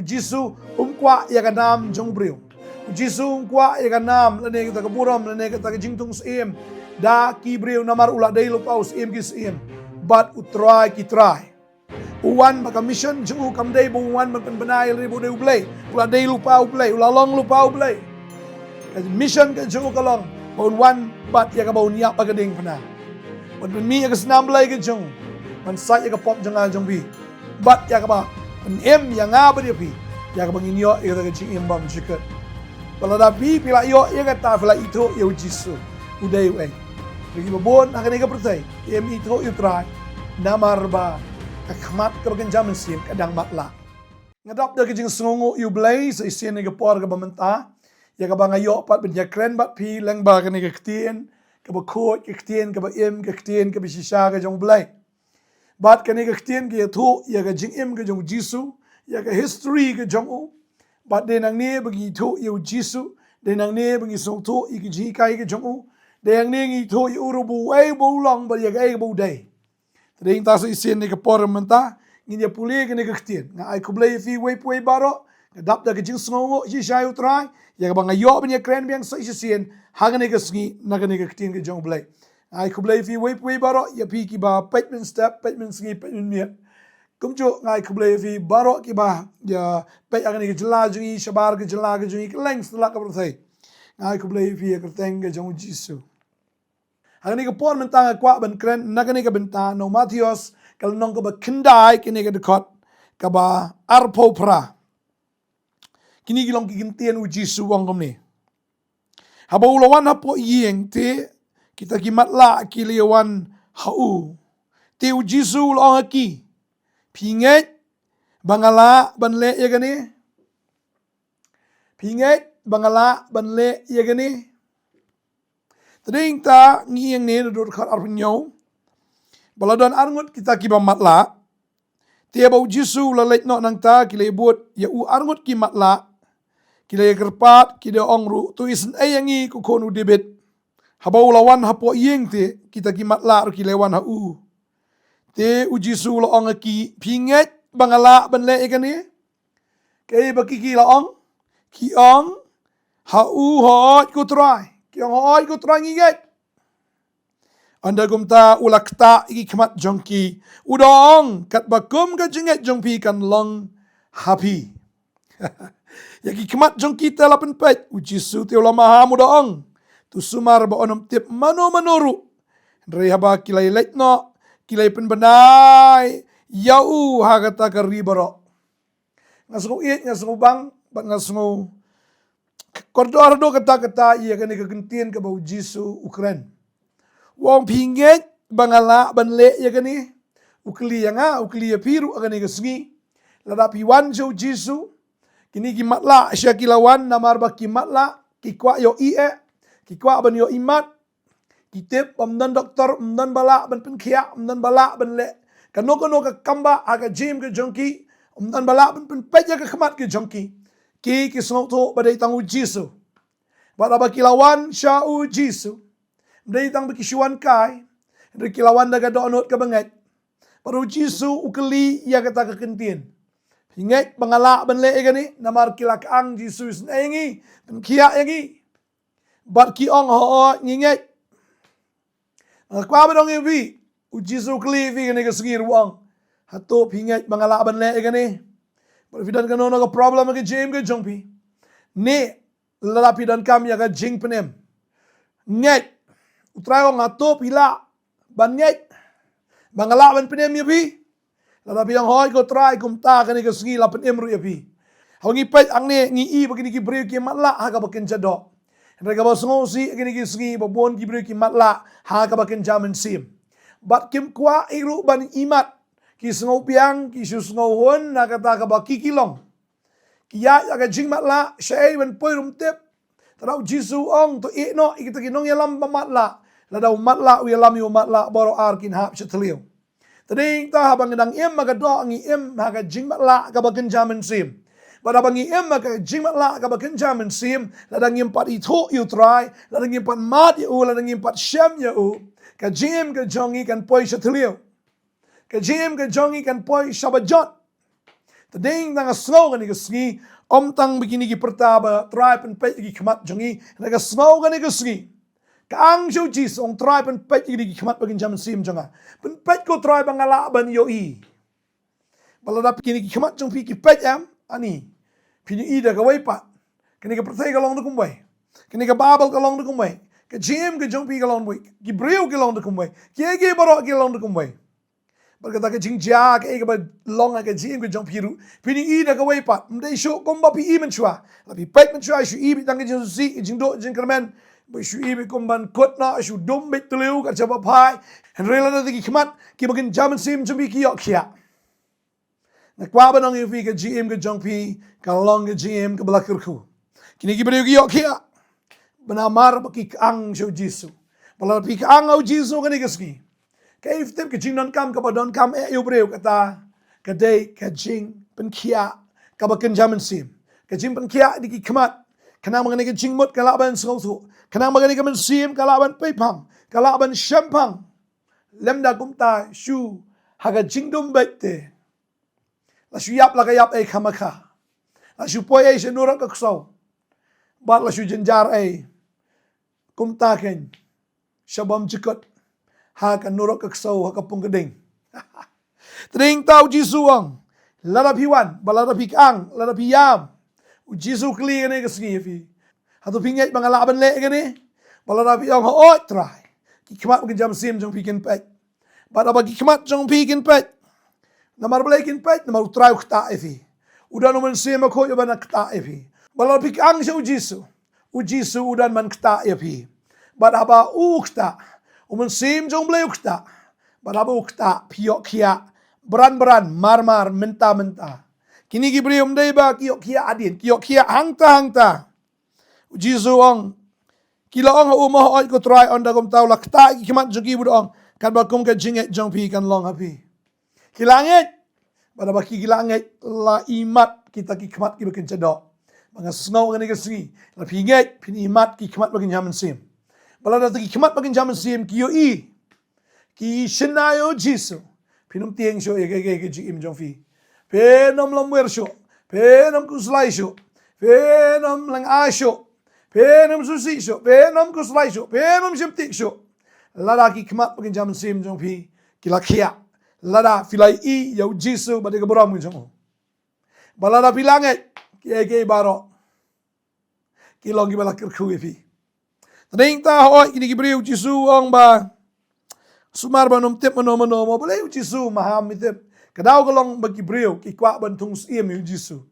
U Jisu kwa ya kanam jong brio. U Jisu kwa ya kanam lane kita kaburam lane kita jingtung sim da ki brio namar ula dai lo paus im ki sim. But u try ki try. Uwan maka mission jung kam dai bu wan man benai ribu dai play. Ula dai lupa play, ula long lupa play. Mission ka jung kalong bon wan bat ya ka bon ya pagading pana. Bon mi ya ka snam play ka jung. Man sai ya ka pop jang jong bi. Bat ya ka ba an em yang nga ba dia pi ya ka bangin yo ya ka jing em bam chikat bala da pi pila yo ya ka ta fila ito U Jisu udai we lagi babon akan ka pertai em ito utrai namar ba ka khamat ka bagan jaman sim kadang matla ngadap da ka jing sngongo yu blai sa isen ni ka por ka bamenta ya ka bang ayo pat ben ya kren bat pi lang ba ka ni ka ktien ka ba khot ka ktien ka ba em ka ktien ka bi shisha ka jong blai Bat kani ka ktien ka yatho ya ka jing im ka jong Jisu ya ka history ka jong o bat de nang ne bagi tho U Jisu de nang ne bagi song tho I ka ji kai ka jong o de nang ne ngi tho U ru bu ai bu long ba ya ka ai bu dai de ta so isen ne ka por menta ngi ya pule ka ne ka ktien nga ai kublai fi we pwe baro ka dap da ka jing sngo ji shai utrai ya ka bang yo ben ya kren biang so isen ha ka ne ka sngi na ka ne ka ktien ka jong blai ai kublai fi we baro ya pi ki ba payment step payment sngi payment miet kum jo ngai kublai fi baro ki ba ya pay agani ki jela jungi shabar ki jela ki jungi leng stla ka prothai ngai kublai fi ka teng ga jong Jisu agani ka por mentang kwa ban kren nagani ka benta no Matthias kal nong ka ba kindai kini ka dekot ka ba arpo pra kini gilong ki gintien U Jisu wang kom ni haba ulawan hapo yeng te kita kimat la kiliawan hau te U Jisu lo aki pinget bangala banle ya gani pinget bangala banle ya gani tading ta ngiyang ne do khat arnyo baladon arngut kita kiba matla te ba U Jisu la let no nang ta kilebut ya u arngut ki matla kile kerpat kide ongru tu isen ayangi ku konu debit habau lawan hapo yeng te kita kimat la ki lewan hau te U Jisu lo ong ki pinget bangala banle ikani kei baki ki la ong ki ong hau hot ku try ki ong hot ku try ngiget anda gumta ulakta iki kmat jongki udong kat bakum ka jinget jongpi kan long happy ya ki kmat jongki telapen pet U Jisu te ulama hamu dong tu sumar ba onom tip mano manoru rehaba kilai letno kilai penbenai yau hagata karibaro ngasngu it ngasngu bang bat ngasngu kordor do kata iya kani kegentien ke bau Jisu Ukraine wong pinget bangala banle ya kani ukli yanga ukli piru agani kesngi ladapi wan jo Jisu kini kimatla syakilawan namar bakimatla kikwa yo ie kikwa ban yo imat kitip pamdan doktor pamdan bala ban penkia pamdan bala ban le kano ka kamba aga jim ke jongki pamdan bala ban peja ke khmat ke jongki ki kisnoto badai tang U Jisu bada bakilawan sha U Jisu badai tang bakishuan kai kilawan daga donot ke banget baru Jisu ukeli ya kata ke kentien hinget bangala ban le gani namar kilakang Jisu senengi penkia yangi bat ki ong ho nginget kwa ba dong vi U Jisu kli vi gani ka singir wang hato pinget bangala ban le gani but vidan kano no problem ka jim ka jongpi ne lalapi dan kam ya ka jing penem nget utrayo ngato pila ban nget bangala ban penem ya pi lalapi yang hoy ko try kumta kani ka singi lapen emru ya pi hawangi pet angne ngi i bagini ki bre ki matla ha ka bakin jado Mereka basong si gini kisngi babon kibri ki matla ha ka bakin jamin sim. Bat kim kwa iru ban imat kisngo piang kisusngo hon na kata ka baki kilong. Kiya ya ka jing matla shay ban poi rum tip. Tarau Jisu ong to no ikita kinong yalam matla. Ladaw matla u yalam yu matla boro arkin hap shatliyo. Tading ta habang nang im magado ang im ha ka jing matla ka bakin jamin sim. Pada bangi em maka jimat la ka bakin jamin sim ladang impat itu you try ladang impat mat you ladang impat syam you ka jim ka jongi kan poi shatliyo ka jim ka jongi kan poi shabajot Tading tang snow gani kesngi om tang begini ki pertaba try pen pet ki khmat jongi naga snow gani kesngi kang U Jisu ong try pen pet ki khmat bagin jam sim jonga pen pet ko try bangala ban yo i balada begini ki khmat jong pi ki pet am ani pini I da ka wai pa kini ka pertai ka long de kumbai kini ka babel ka long de kumbai ka jim ka jong pi ka long bai ki breu ka long de kumbai ki baro ka long de kumbai berkata ke jing ja ke ba long ke jing ke jong piru pini I da ka wai pa mdai sho komba pi I men chua la pi pet men chua shu I bi tang ke jing si jing do jing kermen ba shu I bi komban kot na shu dum bet tliu ka chaba pai en rela na ki khmat ki bagin jam sim chumi ki yok khia na kwa ba nong fi ke jim ke jong pi ka long ke jim ke blakir khu kini ki breu ki yok khia bana mar ba ki ang U Jisu bala pi ang U Jisu ke ni keski Kaif tip ke jing non kam ka ba don kam eu breu kata ka dei ka jing pen kia ka ba ken jamin sim ka jing pen kia di ki khmat kana mangani ke jing mut kala ban so so kana mangani ke men sim kala ban pe pam kala ban shampang lemda kumta shu haga jing dum bette la shu yap la ka yap e khamaka la shu poi e shenura ka kso bat la shu jenjar e kumta ken shabam chikot ha kan nurok keksau ha kapung keding tring tau Jisu ang lada piwan balada pikang lada piyam U Jisu kli ne kesngi fi hatu pinget bangala ban le gani balada piyang ho oi try ki khmat ke jam sim jong pikin pet bada bagi khmat jong pikin pet namar blekin pet namar try khta fi udan men sim ko yo ban khta fi balada pikang U Jisu udan man khta fi bada ba khta Umen sim jong bleu kta, barabu kta piok kia, beran mar menta. Kini ki brium dei ba kiok kia adin, kiok kia hangta. U Jisu ong kila ong umoh oi ko try on da kom tau la kta ki kimat jong ki budong kan ba kum ka jinget jong pi kan long api. Kilanget pada baki kilanget la imat kita ki kimat ki bekin cedok. Banga snow ngani kesri, la pinget pin imat ki kimat bekin jaman sim. Balada ki khmat bagin jaman sim ki yo I ki shinayo Jisu pinum tieng sho ke ji im jong fi penom lamwer sho penom kuslai sho penom lang a sho penom susi sho penom kuslai sho penom shimti sho lada ki khmat bagin jaman sim jong fi ki lakhia lada filai I yo Jisu bade ka boram jong balada bilanget ke baro ki longi balakir khu fi Tading ta hoi kini ki breu Jisu ong ba sumar ba nom tip mano mo boleh U Jisu maham mitip kadau kalong bagi breu ki kwa ban tung sim U Jisu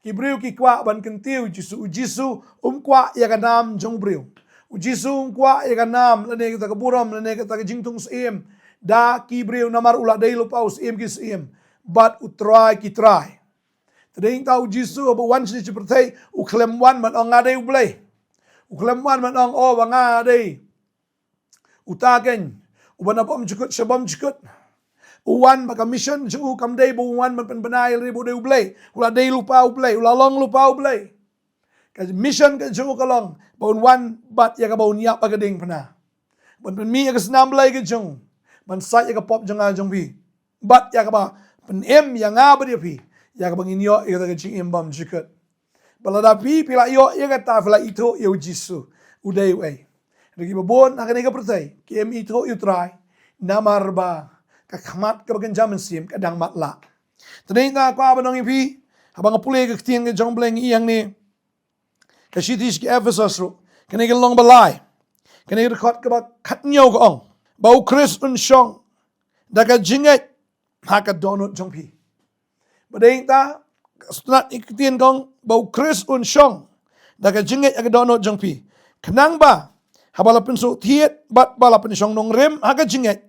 ki breu ki kwa ban kentiu U Jisu kwa ya kanam jong breu U Jisu kwa ya kanam lane kita kaburam lane kita jing tung sim da ki breu namar ula dei lo paus sim ki sim but u try ki try Tading ta U Jisu ba wan si pertai u klem wan man ong ade u blai Ukleman man ang wanga day utaken uban apom jukut shabam jukut uwan baka mission ju kam day bu wan man penbanai ribu day ublay ula day lupa ublay ula long lupa ublay ka mission ka ju kalong bon wan bat ya ka bon ya pagading pana bon pen mi ya ka snam blay ka jung man sat ya ka pop janga jung bi bat ya ka ba pen em ya nga ba dia pi ya ka bangin yo ya ka jing em bam jukut balada pi pila yo ya kata fila itu U Jisu udai wei rigi babon akan ega pertai kem itu try namar ba ka khmat ka bagan jaman sim kadang matla tading na kwa banong pi habang pule ka tiang ke jong bleng iyang ni ka shitis ki Ephesus ro kan ega long balai kan ega khot ka ba khat nyau ka ong bau Chris un shong daga jinget haka donut jong pi bading ta Setelah ikutin kong bau Chris un shong daga jinget aga dono jong pi kenang ba habala pensu tiet bat bala penshong Nongkhryiem aga jinget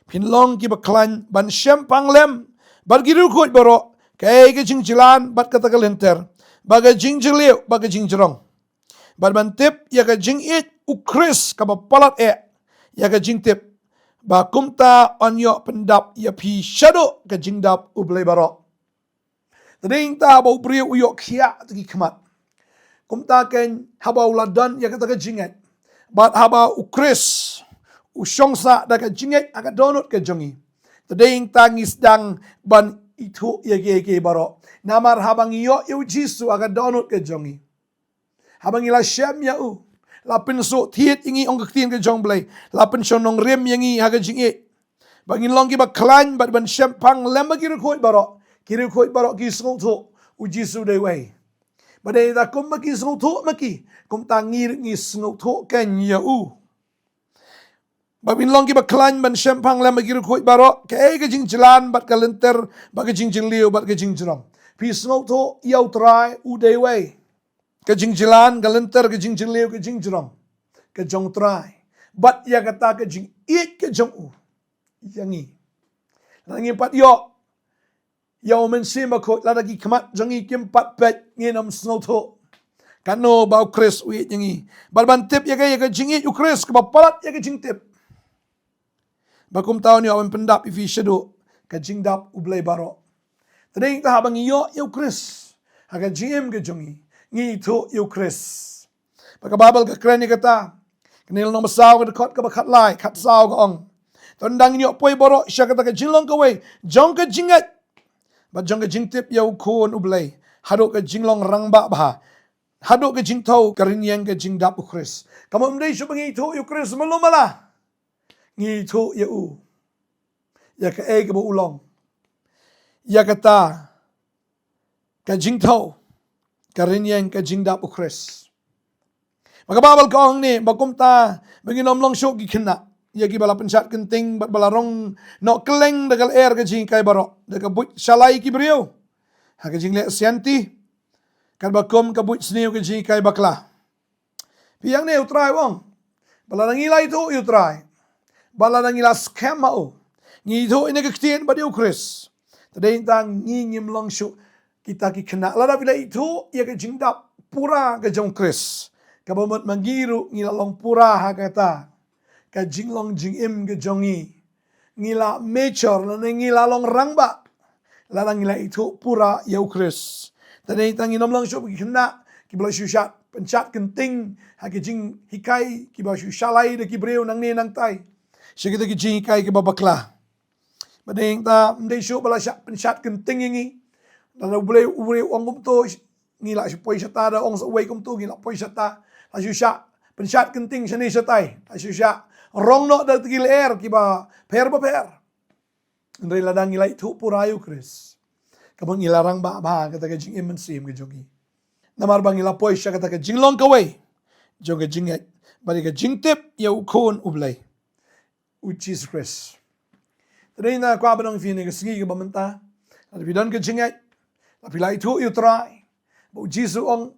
pinlong ki baklan ban syempang lem bar giru kut baro kay ga jing jilan bat kata kalenter baga jing jiliu baga jing jerong bar bantip ya ga jing it u Chris ka ba palat ya ga jing tip ba kumta onyo pendap ya pi shadow ga jing dap u blai baro Tading ta bau briu uyok kia tagi khmat. Kumta ken haba uladan ya kata jinget. Bat haba u Chris u shongsa daga jinget aga donut ke jongi. Tading tangis dang ban itu ye baro namar habang yo U Jisu aga donut ke jongi habang ila syam ya u lapin so thiet ingi ong ktin ke jong blai lapin so Nongkhryiem yangi haga jingi bangin long ki ba klan bat ban syam pang lem ki khoi baro ki song tho U Jisu dei wei badai da kum ki song tho ki kum ta ngi song tho ken ya u babin long ki ba klan ban syam pang lem ki khoi baro ke jing jalan bat kalenter ba ke jing liu bat ke jing jrong pi song tho yau trai u dei wei ke jing jalan kalenter ke jing liu ke jing jrong ke jong trai bat ya kata ke jing it ke jong u yangi nangi pat yo men sima ko la dagi kmat jangi kim pat pet nginam snow tho kano bau kris wi yangi balban tip ya ga jingi u kris ka palat ya ga jing tip bakum taw ni awan pendap ifi shado ka jing dap u blai baro tading ta habang yo kris haga jim ga jangi ngi tho u kris baka babal ka krani kata kenil no masaw ka kot ka bakat lai khat saw ka ong tondang ni poi boro sya kata ka jinglong ka wei jong ka jingat ba jong ka jingtip yau khon ublai hado ka jinglong rangba ba hado ka jingtau karinyang ka jingdap u kris kamam dei shu bangi tho u kris malumala ngi tho ya u ya ka e ka bo ulong ya kata ka jingtau karinyang ka jingdap u kris maka babal ka ong ni bakum ta banginom long syok gi kena ya ki bala pensat kenting bat bala rong no keleng dagal air ke jing kai baro daga but shalai ki brio ha ke jing le sianti kan bakom ka but sniu ke jing kai bakla piang ne utrai wong bala ngilai tu utrai bala ngila scam mau ngi tu ine ke ktien ba diu kris tadai tang ngi ngim long shu kita ki kena la bila itu ya ke jing dap pura ke jong kris ka bomot mangiru ngila long pura ha kata ka jinglong jingim ke jongi ngila mechor na ngila long rangba la ngila itu pura yau kris tadai tang inom long shop kena ki bla shushat penchat kenting ha ke jing hikai ki ba shushalai de ki breu nang ne nang tai shigita ki jing hikai ki babakla badeng ta mdei shop bala shat penchat kenting ngi la boleh ure ongum to ngila shpoi shata da ong sa wei kum tu ngila poi shata la shushat penchat kenting shani shatai la shushat rong no da tigil air kiba per ndai ladang ilai thu purayu kris kabang ilarang ba kata ka jing imen sim ke jogi namar bang ila poi sha kata ka jinglong ka wei joga jinget bari ka jingtip ya ukon ublai u Jesus Christ tadai na kwa banong fini ka sigi ka bamenta at bidon ka jinget la pilai thu you try bu Jesus ong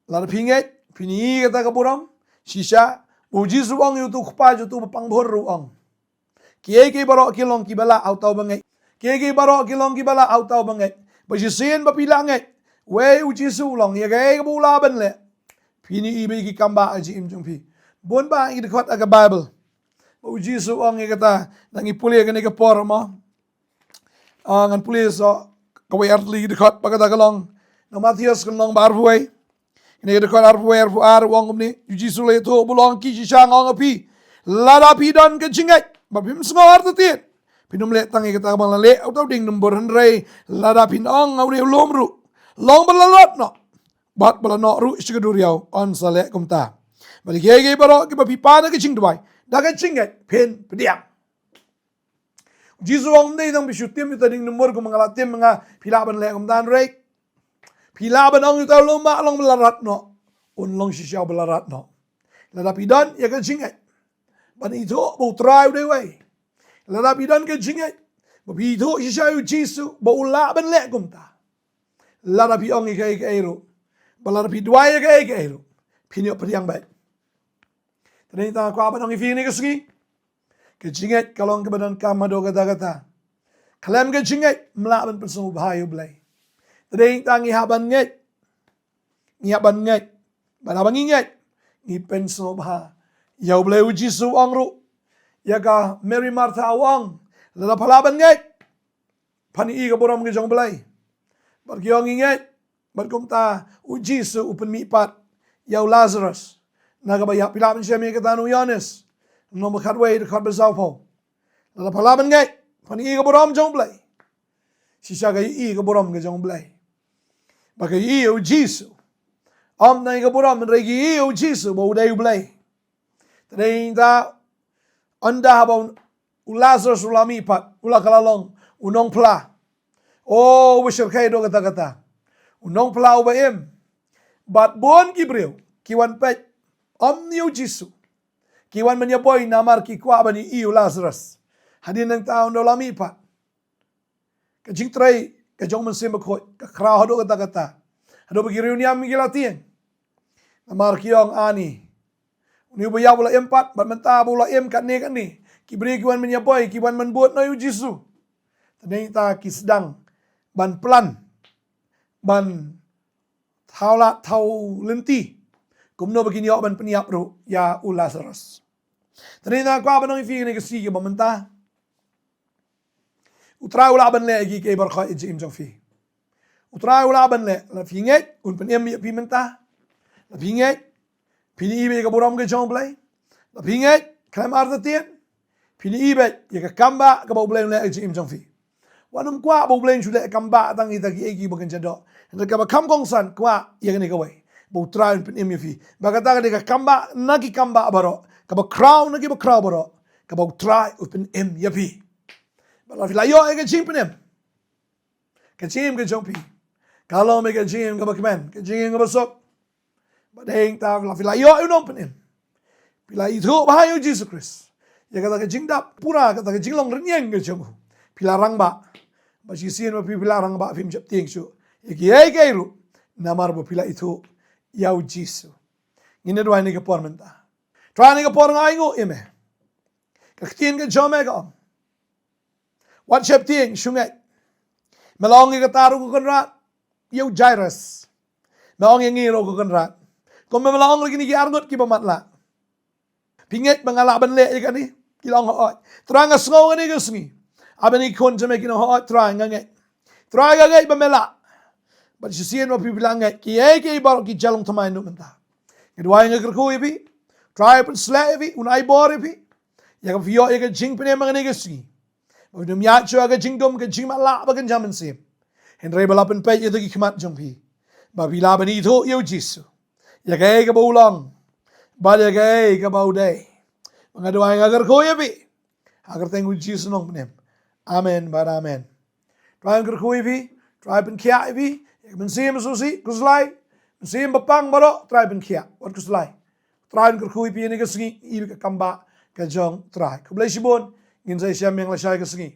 la pinget pini kata ka buram shisha U Jisu ong yu tu khpa ju tu pang bhor ru ong kie baro kilong ki bala au tau bangai kie baro kilong ki bala au tau bangai ba ji sen ba pila ngai we U Jisu long ye ge bu la ban le pini i be ki kamba aji im jung pi bon ba i de khot aga bible U Jisu ong ye kata nangi pule ke ne ke por mo ngan pule so ka we artli de khot ba kata kalong no Matthews kan long bar huai ini ada kau arfu wong ni U Jisu le tu bulong ki jisang ong api lada pi don ke jingat babim sengawar tu tiet pinum le tangi kata bang le au tau ding nombor hendrei lada pin ong au ni lom ru long balalot no bat balano ru sikedur yau on sale kumta bali ge baro ke bapi pana ke jing duai da ke jingat pen pediam Jisu ong ni dang bisyutim tu ding nombor ko mangalatim mga pilaban le kumtan rei Pila banong yu tau lomba long belarat no. Un long shisha belarat no. Lada pidan ya ka jingat. Ban itu bu try de wei. Lada pidan ka jingat. Bu itu shisha U Jisu bu la ban le kumta. Lada pi ong ka eru. Balada pi dua ya ka eru. Pinyo priang baik. Tadi ta kwa banong ifi ni ka segi. Ka jingat kalong ka badan kamado kata-kata. Kalam ka jingat melaban persoal bahayu belai. Tading ta ngihaban nget banabang nget ngi penso ba yau bleu Jisu ong ru ya ka Mary Martha awang la palaban nget pani i ka boram ke jong blai bar ki ong nget bar kum ta U Jisu upen mi pat yau Lazarus na ka ba ya pilaban siya mi ka tanu Yohanes no makat wei de khat bezau po la palaban nget pani i ka boram jong blai sisa ka i ka boram ka jong blai ba ka i U Jisu om nai ka boram regi i U Jisu bo dai blai tading ta anda habon Lazarus ulami pat ula kalalong unong pla oh wisher kai do kata unong pla ba em bat bon kibreu kiwan pet om ni U Jisu kiwan menyaboy namar ki kwa bani iu Lazarus hadin nang taon do lami pat ka jing trai ka jong men sim ko ka kra do kata hado bagi reuniam gilatien namar kiong ani ni boya bola empat bat menta bola em kat ni kibri kiwan menyaboy kiwan menbuat no U Jisu tadeng ta ki sedang ban plan ban thau lenti kumno begini ok ban peniap ru ya U Lazarus tadeng ta kwa banong fi ni kasi ki bamenta utra ula ban le gi ke bar kha ijim jong fi utra ula ban le la fi ngeit un penem ya pi menta la fi ngeit pini ibe ka boram ke jong blai la fi ngeit kram ar da tien pini ibe ya ka kamba ka bo blai le ijim jong fi wanum kwa bo blai chu le kamba tang ita ki egi bagan jado nda ka ba kam kong san kwa ya ni ka wai bo tra un penem ya fi ba ka ta ka kamba na ki kamba baro ka ba crown na ki ba crown baro ka bo try un penem ya fi la fi la yo e ka jing penem ka jing ka jong pi kalau me ka jing ka ba kemen ka jing ka ba sok ba deng ta la fi la yo e non penem pi la itu ba U Jesus Christ ya ka ka jing dap pura ka jing long renyeng ka jong pi la rang ba si sien ba pi la rang ba film jap ting su ya ki ai kai ru namar ba pi la itu ya U Jesus ngine do ni ka por menta tra ni ka por ngai ngo ime ka tien ka jome ka wat chep ting shungai melong ka taru ko konrat U Jairus melong ngi ro ko konrat ko melong lagi ni ki arngot ki bamatla pinget mangala ban le ka ni kilong ho trang asngo ni ka sngi abani kon jame ki no ho trang ngai trang ngai ba mela but you see no people ngai ki e ki bar ki jalong thamai no menta kedua ngai ko bi try pen slave unai bor bi ya ka fio e ka jing pen mangai ka sngi Udum ya chua ka jingdom ka jingma la ba kan jaman sim. Henry balapan pe itu ki khmat jong pi. Ba bila bani thu U Jisu. Ya kai ka baulang. Ba ya kai ka bau dai. Mangadua agar ko ya bi. Agar teng U Jisu nong penem. Amen ba amen. Try agar ko bi. Try pen kia bi. Ya men sim susi kuslai. Sim bapang baro try pen kia. Wat kuslai. Try agar ko bi ni ka singi ibi ka kamba ka jong try. Kublai sibon ngin sai siam yang la sai ka singi